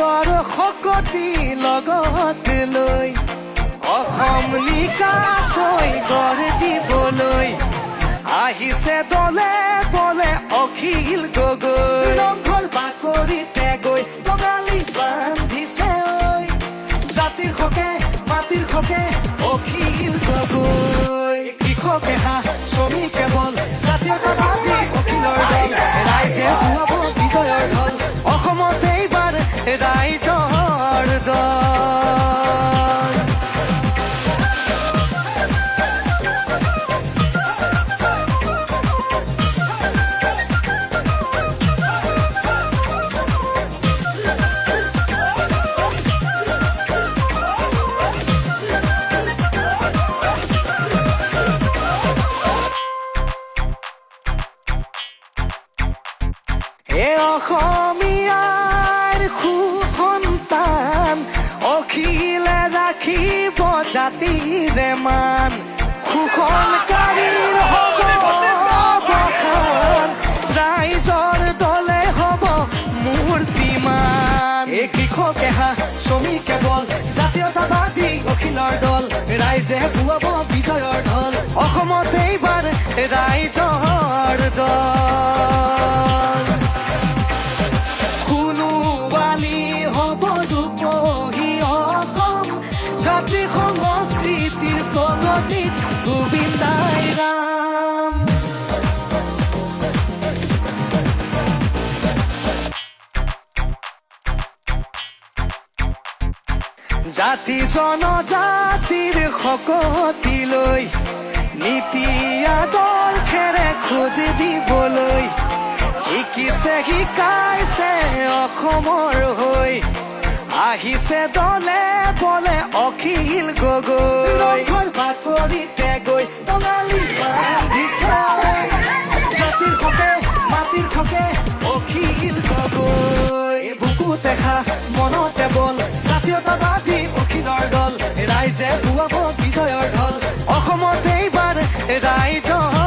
ৰাইজৰ শকতি লগত লৈ অসম নিকাকৈ গঢ় দিবলৈ আহিছে দলে বলে অখিল গগৈ ৰংঘৰ বাকৰিতে গৈ টঙালি বান্ধিছে ঐ জাতিৰ হকে মাটিৰ হকে অখিল গগৈ কৃষকে হাঁহ শ্ৰমিকে বল জাতীয়তাবাদী অখিলৰ দল ৰাইজে ধুৱাব বিজয়ৰ ঢল অসমত এইবাৰ ৰাইজৰ দল অসমীয়াৰ সুসন্তান অখিলে ৰাখিব জাতিৰে মান শোষণকাৰীৰ হ'ব অৱসান ৰাইজৰ দলে হ'ব মূৰ্তিমান এই কৃষকে হাঁহ শ্ৰমিকে বল জাতীয়তাবাদী অখিলৰ দল ৰাইজে ধুৱাব বিজয়ৰ ঢল অসমত এইবাৰ ৰাইজৰ দল হ'ব ৰূপহী অসম জাতি সংস্কৃতিৰ প্ৰগতিত গোবিন্দাই ৰাম জাতি জনজাতিৰ শকতি লৈ নীতি আদৰ্শেৰে খোজ দিবলৈ শিকিছে শিকাইছে অসমৰ হৈ আহিছে দলে বলে অখিল গগৈ ৰংঘৰ বাকৰিতে গৈ টঙালি বান্ধিছে জাতিৰ হকে মাটিৰ হকে অখিল গগৈ বুকুতে হাঁহ মনতে বল জাতীয়তাবাদী অখিলৰ দল ৰাইজে ধুৱাব বিজয়ৰ ঢল অসমত এইবাৰ ৰাইজৰ